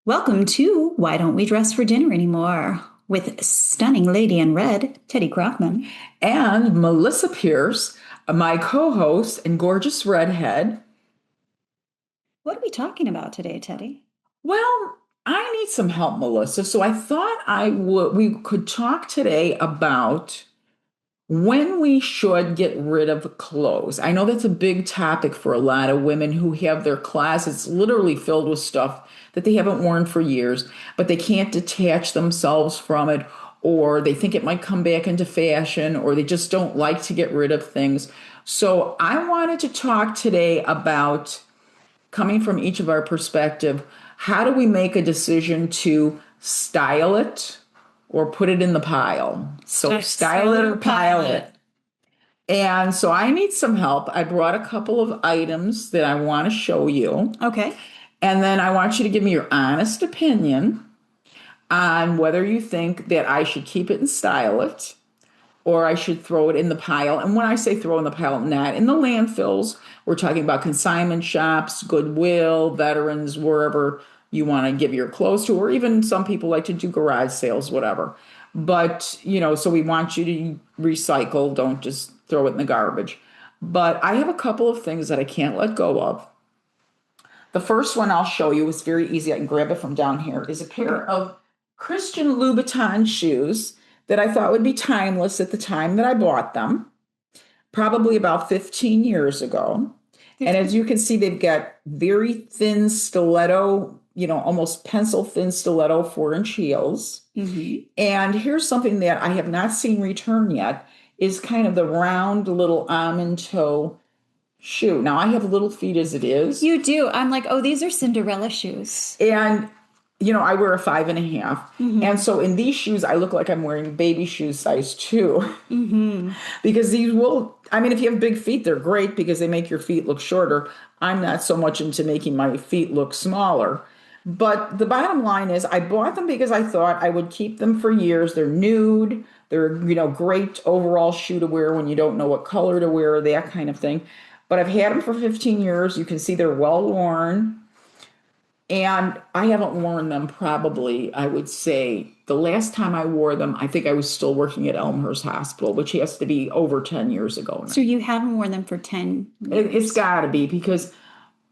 Welcome to Why Don't We Dress for Dinner Anymore with stunning lady in red, Teddy Krochman. And Melissa Pierce, my co host and gorgeous redhead. What are we talking about today, Teddy? Well, I need some help, Melissa. So I thought we could talk today about when we should get rid of clothes. I know that's a big topic for a lot of women who have their closets literally filled with stuff that they haven't worn for years, but they can't detach themselves from it, or they think it might come back into fashion, or they just don't like to get rid of things. So I wanted to talk today about, coming from each of our perspective, how do we make a decision to style it or put it in the pile? So style it or pile it. And so I need some help. I brought a couple of items that I want to show you. Okay. And then I want you to give me your honest opinion on whether you think that I should keep it and style it or I should throw it in the pile. And when I say throw in the pile, not in the landfills. We're talking about consignment shops, Goodwill, veterans, wherever you want to give your clothes to, or even some people like to do garage sales, whatever. But, so we want you to recycle, don't just throw it in the garbage. But I have a couple of things that I can't let go of. The first one I'll show you is very easy. I can grab it from down here. Is a pair of Christian Louboutin shoes that I thought would be timeless at the time that I bought them, probably about 15 years ago. And as you can see, they've got very thin stiletto, almost pencil thin stiletto 4-inch heels. Mm-hmm. And here's something that I have not seen return yet is kind of the round little almond toe shoe. Now I have little feet as it is. You do. I'm like, oh, these are Cinderella shoes. And I wear a 5.5. Mm-hmm. And so in these shoes, I look like I'm wearing baby shoes size 2. Mm-hmm. Because these will, if you have big feet, they're great because they make your feet look shorter. I'm not so much into making my feet look smaller. But the bottom line is I bought them because I thought I would keep them for years. They're nude. They're, great overall shoe to wear when you don't know what color to wear, that kind of thing. But I've had them for 15 years. You can see they're well worn. And I haven't worn them probably, I would say, the last time I wore them, I think I was still working at Elmhurst Hospital, which has to be over 10 years ago now. So you haven't worn them for 10 years? It's got to be because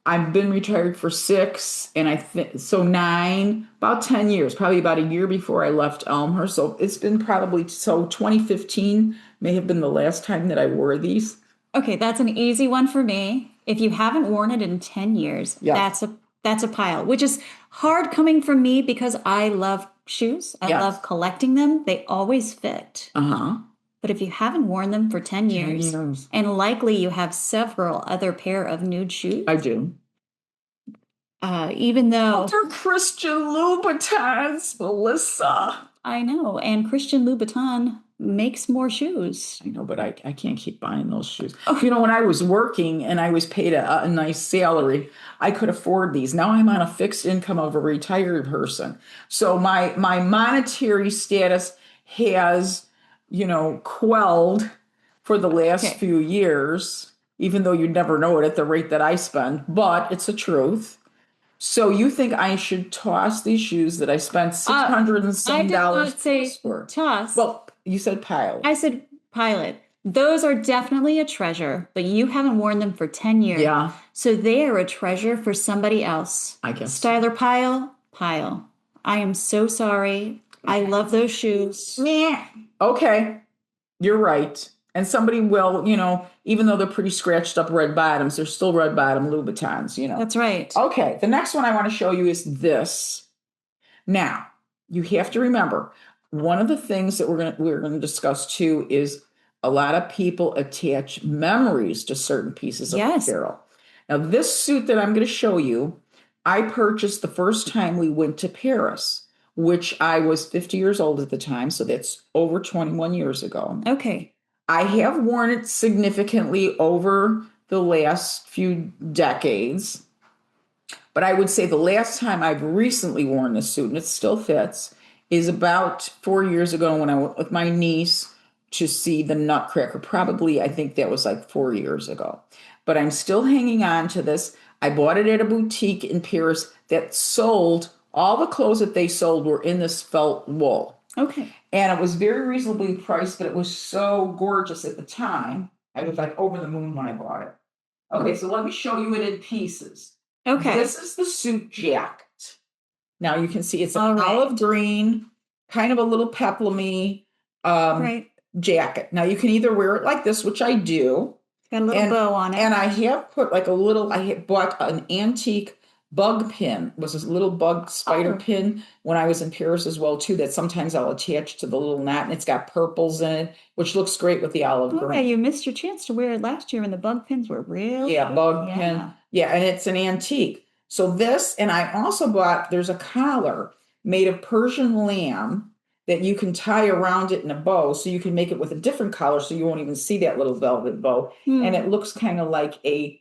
I've been retired for 6 and I think so 9, about 10 years, probably about a year before I left Elmhurst. So it's been probably, 2015 may have been the last time that I wore these. Okay, that's an easy one for me. If you haven't worn it in 10 years, Yes. that's a pile, which is hard coming from me because I love shoes. I love collecting them. They always fit. Uh-huh. But if you haven't worn them for 10 years, 10 years. and likely you have several other pair of nude shoes. I do. Even though they're Christian Louboutins, Melissa. I know, and Christian Louboutin makes more shoes. I know, but I can't keep buying those shoes. When I was working and I was paid a nice salary, I could afford these. Now I'm on a fixed income of a retired person. So my monetary status has, quelled for the last few years, even though you'd never know it at the rate that I spend, but it's the truth. So you think I should toss these shoes that I spent $600 and some dollars I did not say for? Toss. Well, you said pile. I said pilot. Those are definitely a treasure, but you haven't worn them for 10 years. Yeah. So they are a treasure for somebody else. I guess. Styler pile. I am so sorry. I love those shoes. Yeah. Okay. You're right. And somebody will, even though they're pretty scratched up red bottoms, they're still red bottom Louboutins, That's right. Okay. The next one I want to show you is this. Now, you have to remember, one of the things that we're going to discuss too is a lot of people attach memories to certain pieces of apparel. Now, this suit that I'm going to show you, I purchased the first time we went to Paris, which I was 50 years old at the time. So that's over 21 years ago. Okay. I have worn it significantly over the last few decades. But I would say the last time I've recently worn this suit, and it still fits, is about 4 years ago when I went with my niece to see the Nutcracker. Probably, I think that was like 4 years ago. But I'm still hanging on to this. I bought it at a boutique in Paris that sold All the clothes that they sold were in this felt wool. Okay. And it was very reasonably priced, but it was so gorgeous at the time. I was like over the moon when I bought it. Okay, so let me show you it in pieces. Okay. This is the suit jacket. Now you can see it's an All right. olive green, kind of a little peplumy Right. jacket. Now you can either wear it like this, which I do. Got a little bow on it. And I have put like a little, I had bought an antique bug pin, was this little bug spider pin when I was in Paris as well too, that sometimes I'll attach to the little knot, and it's got purples in it, which looks great with the olive green. Yeah, you missed your chance to wear it last year when the bug pins were real. Yeah, bug pin. Yeah, and it's an antique. So this, and I also bought, there's a collar made of Persian lamb that you can tie around it in a bow, so you can make it with a different collar so you won't even see that little velvet bow. And it looks kind of like a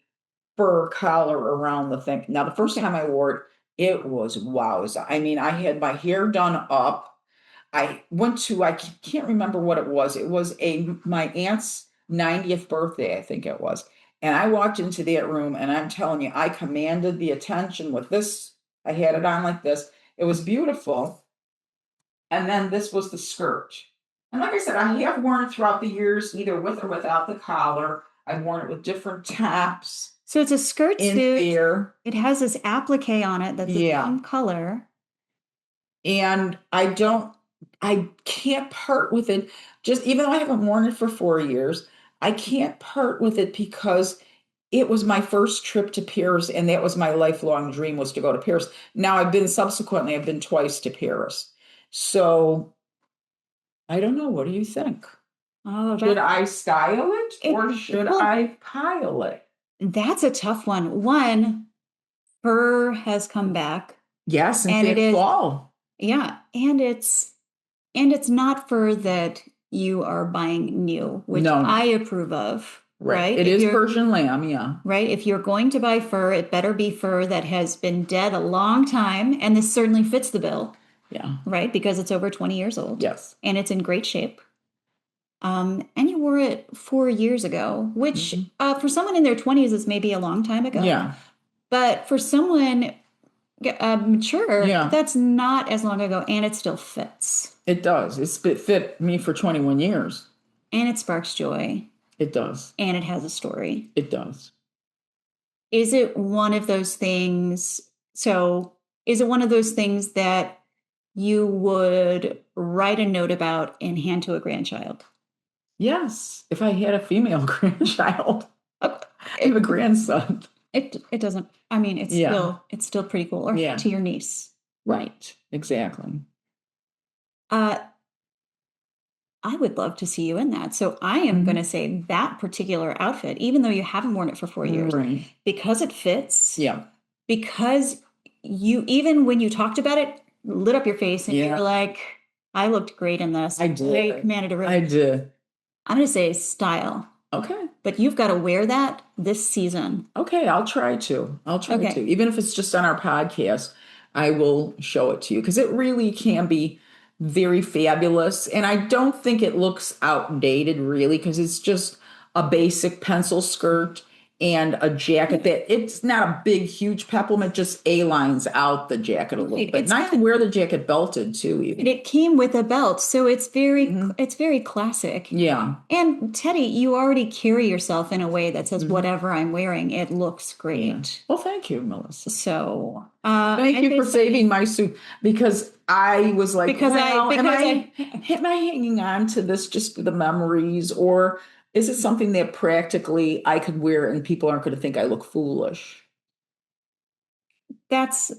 fur collar around the thing. Now, the first time I wore it, it was wowza. I mean, I had my hair done up. I went to, I can't remember what it was. It was my aunt's 90th birthday, I think it was. And I walked into that room, and I'm telling you, I commanded the attention with this. I had it on like this. It was beautiful. And then this was the skirt. And like I said, I have worn it throughout the years, either with or without the collar. I've worn it with different tops. So it's a skirt in suit. There. It has this applique on it that's the same color. And I can't part with it. Just even though I haven't worn it for 4 years, I can't part with it because it was my first trip to Paris, and that was my lifelong dream, was to go to Paris. Now I've been twice to Paris. So I don't know. What do you think? Oh, should I style it or should I pile it? That's a tough one. One, fur has come back. Yes, and it is fall. Yeah, and it's not fur that you are buying new, which I approve of. Right. It is Persian lamb, yeah. Right. If you're going to buy fur, it better be fur that has been dead a long time. And this certainly fits the bill. Yeah. Right. Because it's over 20 years old. Yes. And it's in great shape. And you wore it 4 years ago, which for someone in their 20s is maybe a long time ago. Yeah. But for someone mature, that's not as long ago. And it still fits. It does. It fit me for 21 years. And it sparks joy. It does. And it has a story. It does. Is it one of those things? So is it one of those things that you would write a note about and hand to a grandchild? Yes. If I had a female grandchild. I have a grandson. It doesn't, I mean, it's still pretty cool. Or to your niece. Right. Exactly. I would love to see you in that. So I am going to say that particular outfit, even though you haven't worn it for 4 years, because it fits. Yeah. Because you, even when you talked about it, lit up your face and you were like, I looked great in this. I did. I commanded a room. I did. I'm going to say style. Okay. But you've got to wear that this season. Okay. I'll try to. Even if it's just on our podcast, I will show it to you because it really can be very fabulous. And I don't think it looks outdated really because it's just a basic pencil skirt and a jacket that it's not a big, huge peplum. It just A-lines out the jacket a little bit. And I can wear the jacket belted too. Even. It came with a belt, so it's very classic. Yeah. And Teddy, you already carry yourself in a way that says, whatever I'm wearing, it looks great. Yeah. Well, thank you, Melissa. So thank you for saving my suit because I was like, am I hanging on to this just for the memories, or is it something that practically I could wear and people aren't going to think I look foolish? That's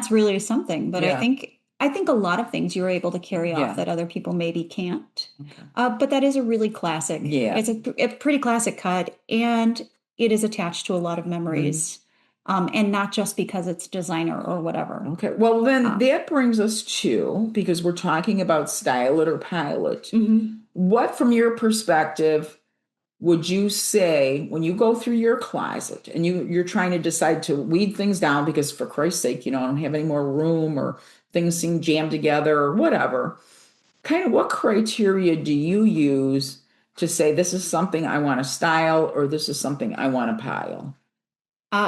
really something. But I think a lot of things you're able to carry off that other people maybe can't. Okay. But that is a really classic. Yeah. It's a pretty classic cut, and it is attached to a lot of memories. And not just because it's designer or whatever. Okay. Well, then that brings us to, because we're talking about style it or pile it. What, from your perspective, would you say when you go through your closet and you're trying to decide to weed things down because, for Christ's sake, I don't have any more room or things seem jammed together or whatever, kind of what criteria do you use to say this is something I want to style or this is something I want to pile?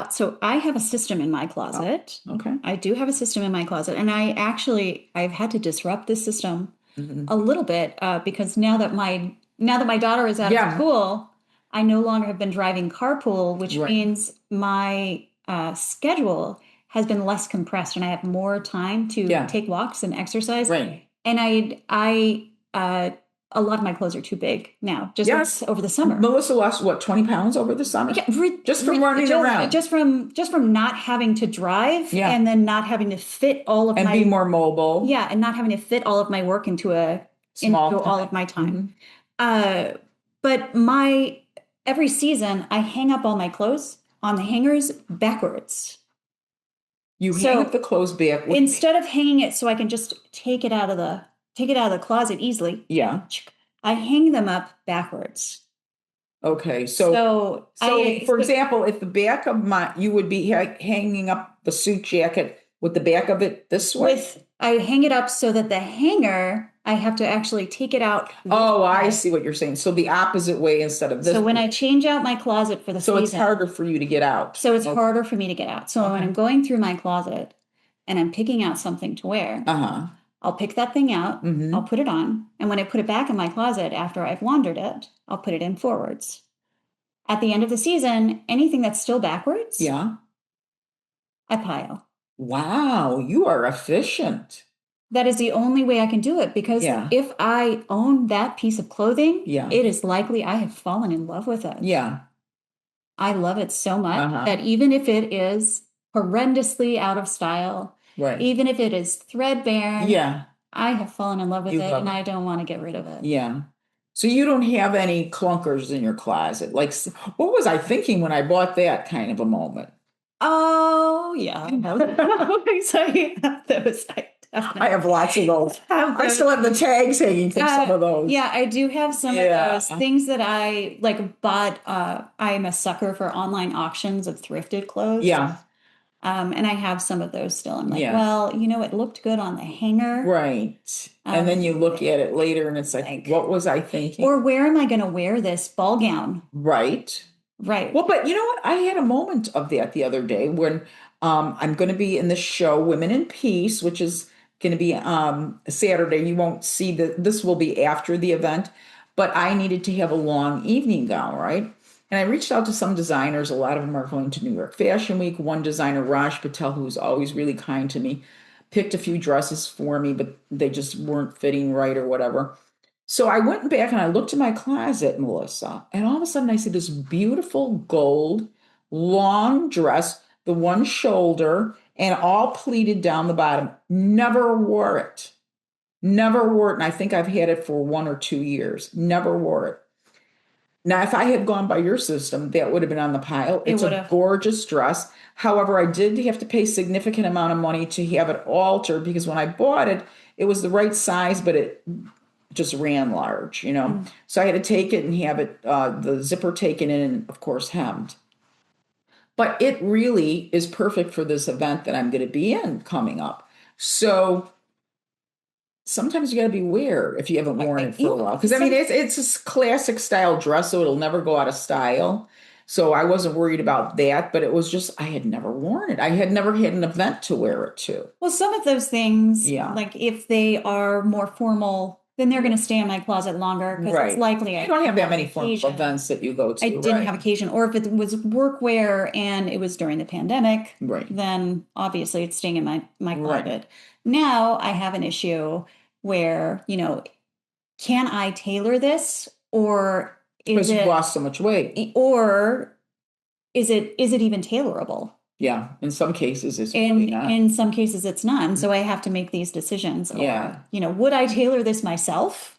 So I have a system in my closet. Oh, okay. I do have a system in my closet, and I've had to disrupt this system Mm-hmm. a little bit because now that my daughter is out of school, I no longer have been driving carpool, which means my schedule has been less compressed, and I have more time to take walks and exercise. Right. And a lot of my clothes are too big now, just over the summer. Melissa lost what, 20 pounds over the summer? Yeah, just from running around. Just from not having to drive and then not having to fit all of and be more mobile. Yeah, and not having to fit all of my work into all of my time. But every season I hang up all my clothes on the hangers backwards. You hang up the clothes back instead of hanging it so I can just take it out of the closet easily. Yeah. I hang them up backwards. Okay. So for example, if the back of you would be hanging up the suit jacket with the back of it this way? I hang it up so that the hanger, I have to actually take it out. Oh, I see what you're saying. So the opposite way instead of this. So when I change out my closet for the season. So it's harder for you to get out. So it's harder for me to get out. So when I'm going through my closet and I'm picking out something to wear, I'll pick that thing out, I'll put it on, and when I put it back in my closet after I've laundered it, I'll put it in forwards. At the end of the season, anything that's still backwards, I pile. Wow, you are efficient. That is the only way I can do it, because if I own that piece of clothing, it is likely I have fallen in love with it. Yeah. I love it so much that even if it is horrendously out of style, even if it is threadbare, I have fallen in love with it, and I don't want to get rid of it. Yeah. So you don't have any clunkers in your closet. Like, what was I thinking when I bought that kind of a moment? Oh, yeah. I have lots of those. I still have the tags hanging from some of those. Yeah, I do have some of those things that I bought. I'm a sucker for online auctions of thrifted clothes. Yeah. And I have some of those still. I'm like, well, it looked good on the hanger. Right. And then you look at it later and it's like, what was I thinking? Or where am I going to wear this ball gown? Right. Right. Well, but you know what? I had a moment of that the other day when I'm going to be in the show Women in Peace, which is going to be Saturday. You won't see this will be after the event, but I needed to have a long evening gown, right? And I reached out to some designers. A lot of them are going to New York Fashion Week. One designer, Raj Patel, who's always really kind to me, picked a few dresses for me, but they just weren't fitting right or whatever. So I went back and I looked in my closet, Melissa, and all of a sudden I see this beautiful gold long dress, the one shoulder, and all pleated down the bottom. Never wore it. Never wore it. And I think I've had it for 1 or 2 years. Never wore it. Now, if I had gone by your system, that would have been on the pile. It's a gorgeous dress. However, I did have to pay a significant amount of money to have it altered because when I bought it, it was the right size, but it just ran large, So I had to take it and have it, the zipper taken in and, of course, hemmed. But it really is perfect for this event that I'm going to be in coming up. So sometimes you got to beware if you haven't worn it for a while. Because, it's a classic style dress, so it'll never go out of style. So I wasn't worried about that, but it was just, I had never worn it. I had never had an event to wear it to. Well, some of those things, like if they are more formal, then they're going to stay in my closet longer because it's likely I don't have that many formal events that you go to. I didn't have occasion. Or if it was workwear and it was during the pandemic, then obviously it's staying in my closet. Now I have an issue where, can I tailor this, or because you've lost so much weight, or is it even tailorable? Yeah, in some cases it's really not. In some cases it's not. And so I have to make these decisions. Or, would I tailor this myself?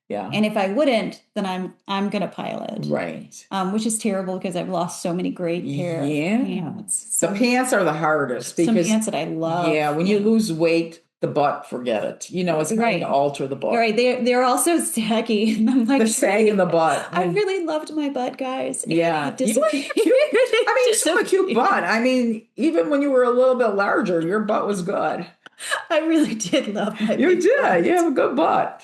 Yeah. And if I wouldn't, then I'm gonna pile it. Right. Which is terrible because I've lost so many great pair of pants. The pants are the hardest because some pants that I love. Yeah, when you lose weight, the butt, forget it. It's going to alter the butt. Right. They're also saggy. And I'm like, the sag in the butt. I really loved my butt, guys. Yeah. You have a cute butt. Even when you were a little bit larger, your butt was good. I really did love my butt. You did. You have a good butt.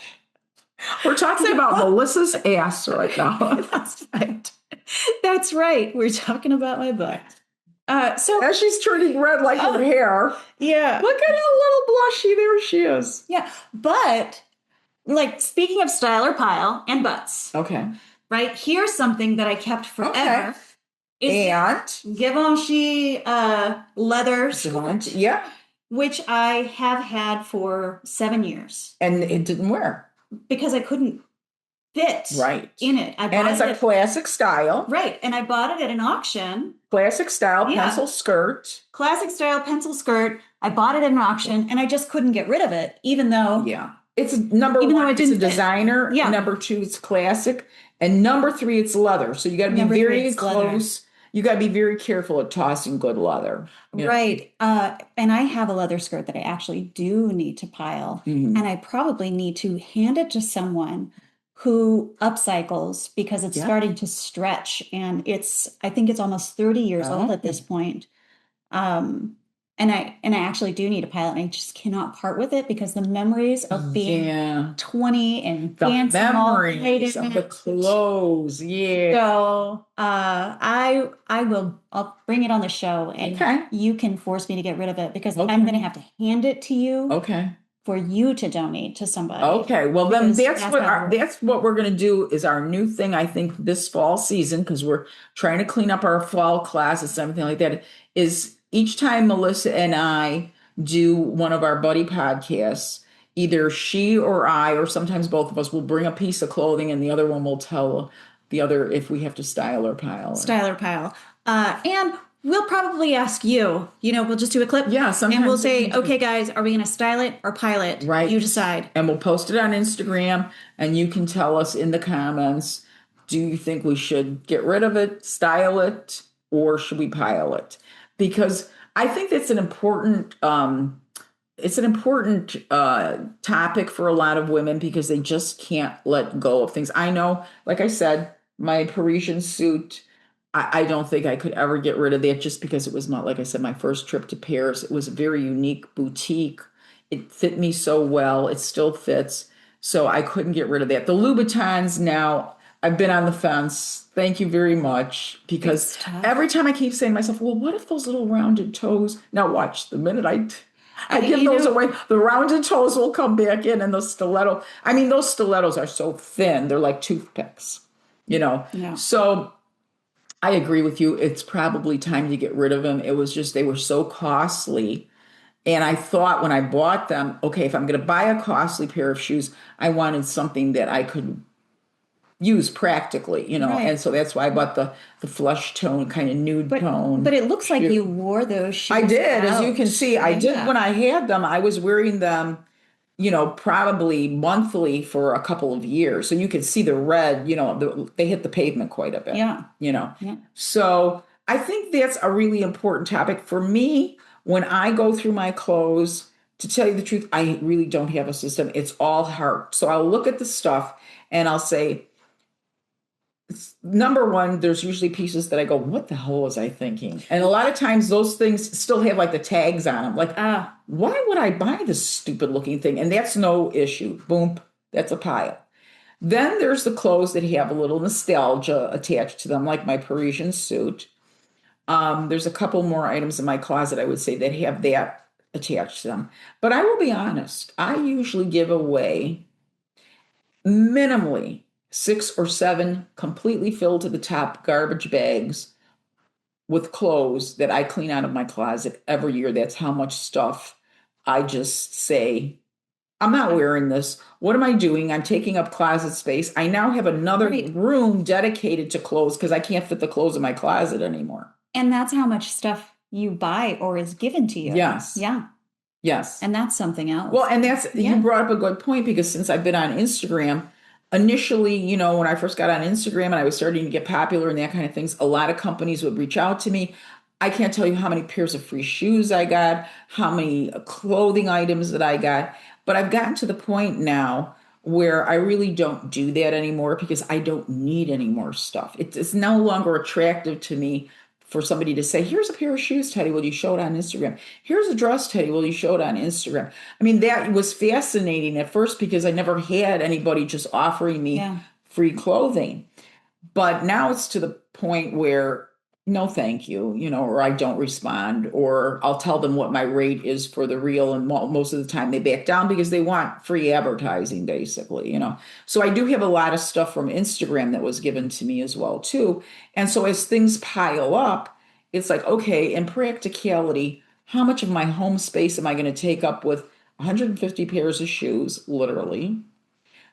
We're talking about Melissa's ass right now. That's right. That's right. We're talking about my butt. So as she's turning red like her hair. Yeah. Look at how little blushy there she is. Yeah. But like speaking of style or pile and butts. Okay. Right. Here's something that I kept forever. Okay. And Givenchy leather skirt. Yeah. Which I have had for 7 years. And it didn't wear. Because I couldn't fit in it. And it's a classic style. Right. And I bought it at an auction. Classic style pencil skirt. Classic style pencil skirt. I bought it at an auction and I just couldn't get rid of it, even though. Yeah. It's number one, it's a designer. Yeah. Number two, it's classic. And number three, it's leather. So you got to be very close. You got to be very careful at tossing good leather. Right. And I have a leather skirt that I actually do need to pile. Mm-hmm. And I probably need to hand it to someone who upcycles because it's starting to stretch. And I think it's almost 30 years old at this point. And I actually do need a pile, and I just cannot part with it because the memories of being 20 and dancing all night of the clothes. Yeah. So I'll bring it on the show, and you can force me to get rid of it because I'm going to have to hand it to you. Okay. For you to donate to somebody. Okay. Well, then that's what we're going to do is our new thing. I think this fall season, because we're trying to clean up our fall classes, something like that, is each time Melissa and I do one of our buddy podcasts, either she or I, or sometimes both of us, will bring a piece of clothing and the other one will tell the other if we have to style or pile. And we'll probably ask you, we'll just do a clip. Yeah, sometimes. And we'll say, okay, guys, are we going to style it or pile it? Right. You decide. And we'll post it on Instagram and you can tell us in the comments, do you think we should get rid of it, style it, or should we pile it? Because I think that's an important topic for a lot of women because they just can't let go of things. I know, like I said, my Parisian suit, I don't think I could ever get rid of that just because it was not, like I said, my first trip to Paris. It was a very unique boutique. It fit me so well. It still fits. So I couldn't get rid of that. The Louboutins now, I've been on the fence. Thank you very much. Because every time I keep saying to myself, well, what if those little rounded toes? Now watch, the minute I give those away, the rounded toes will come back in and the stiletto. I mean, those stilettos are so thin. They're like toothpicks, Yeah. So I agree with you. It's probably time to get rid of them. It was just, they were so costly. And I thought when I bought them, okay, if I'm going to buy a costly pair of shoes, I wanted something that I could use practically, Right. And so that's why I bought the flesh tone, kind of nude tone. But it looks like you wore those shoes. I did, as you can see. I did when I had them. I was wearing them, probably monthly for a couple of years. So you can see the red, they hit the pavement quite a bit. Yeah. Yeah. So I think that's a really important topic for me. When I go through my clothes, to tell you the truth, I really don't have a system. It's all heart. So I'll look at the stuff and I'll say, number one, there's usually pieces that I go, what the hell was I thinking? And a lot of times those things still have like the tags on them. Like, why would I buy this stupid looking thing? And that's no issue. Boom, that's a pile. Then there's the clothes that have a little nostalgia attached to them, like my Parisian suit. There's a couple more items in my closet, I would say, that have that attached to them. But I will be honest, I usually give away minimally 6 or 7 completely filled to the top garbage bags with clothes that I clean out of my closet every year. That's how much stuff I just say, I'm not wearing this. What am I doing? I'm taking up closet space. I now have another room dedicated to clothes because I can't fit the clothes in my closet anymore. And that's how much stuff you buy or is given to you. Yes. Yeah. Yes. And that's something else. Well, and you brought up a good point because since I've been on Instagram, initially, when I first got on Instagram and I was starting to get popular and that kind of things, a lot of companies would reach out to me. I can't tell you how many pairs of free shoes I got, how many clothing items that I got. But I've gotten to the point now where I really don't do that anymore because I don't need any more stuff. It's no longer attractive to me for somebody to say, here's a pair of shoes, Teddy, will you show it on Instagram? Here's a dress, Teddy, will you show it on Instagram? I mean, that was fascinating at first because I never had anybody just offering me free clothing. But now it's to the point where, no, thank you, or I don't respond, or I'll tell them what my rate is for the reel. And most of the time they back down because they want free advertising, basically. So I do have a lot of stuff from Instagram that was given to me as well, too. And so as things pile up, it's like, okay, in practicality, how much of my home space am I going to take up with 150 pairs of shoes, literally?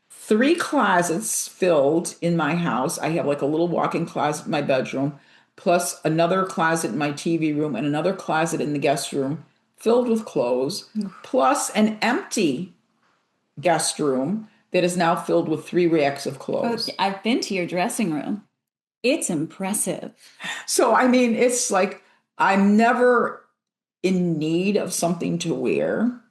3 closets filled in my house. I have like a little walk-in closet in my bedroom, plus another closet in my TV room and another closet in the guest room filled with clothes, plus an empty guest room that is now filled with 3 racks of clothes. I've been to your dressing room. It's impressive. So, I mean, it's like I'm never in need of something to wear.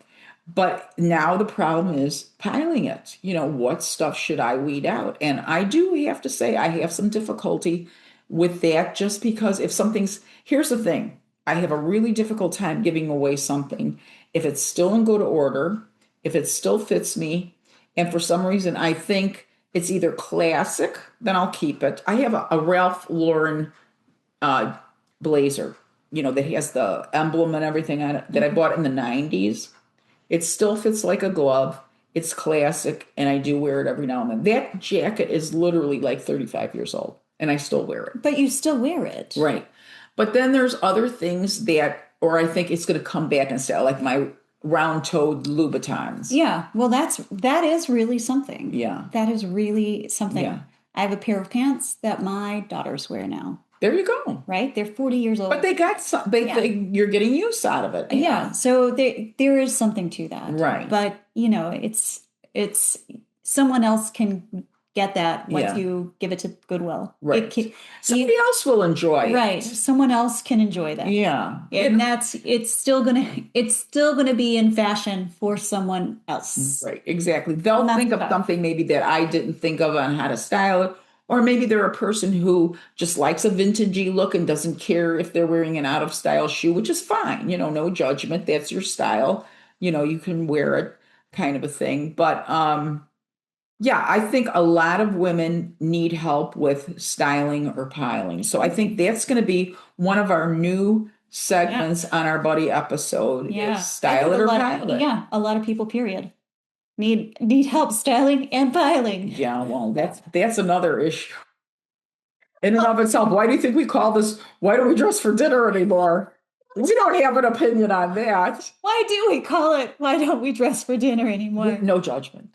But now the problem is piling it. What stuff should I weed out? And I do have to say, I have some difficulty with that, just because here's the thing, I have a really difficult time giving away something if it's still in good order, if it still fits me, and for some reason I think it's either classic, then I'll keep it. I have a Ralph Lauren blazer, that has the emblem and everything on it, that I bought in the 90s. It still fits like a glove. It's classic, and I do wear it every now and then. That jacket is literally like 35 years old, and I still wear it. But you still wear it. Right. But then there's other things or I think it's going to come back in style, like my round-toed Louboutins. Yeah. Well, that is really something. Yeah. That is really something. Yeah. I have a pair of pants that my daughters wear now. There you go. Right? They're 40 years old. But they got some, you're getting use out of it. Yeah. So there is something to that. Right. But, it's someone else can get that once you give it to Goodwill. Right. Somebody else will enjoy it. Right. Someone else can enjoy that. Yeah. And it's still gonna be in fashion for someone else. Right. Exactly. They'll think of something maybe that I didn't think of on how to style it. Or maybe they're a person who just likes a vintagey look and doesn't care if they're wearing an out-of-style shoe, which is fine. No judgment. That's your style. You can wear it, kind of a thing. But I think a lot of women need help with styling or piling. So I think that's going to be one of our new segments on our buddy episode. Yeah. Is style it or pile it. Yeah, a lot of people, period, need help styling and piling. Yeah, well, that's another issue in and of itself. Why do you think we call this, why do we dress for dinner anymore? We don't have an opinion on that. Why do we call it, why don't we dress for dinner anymore? No judgment.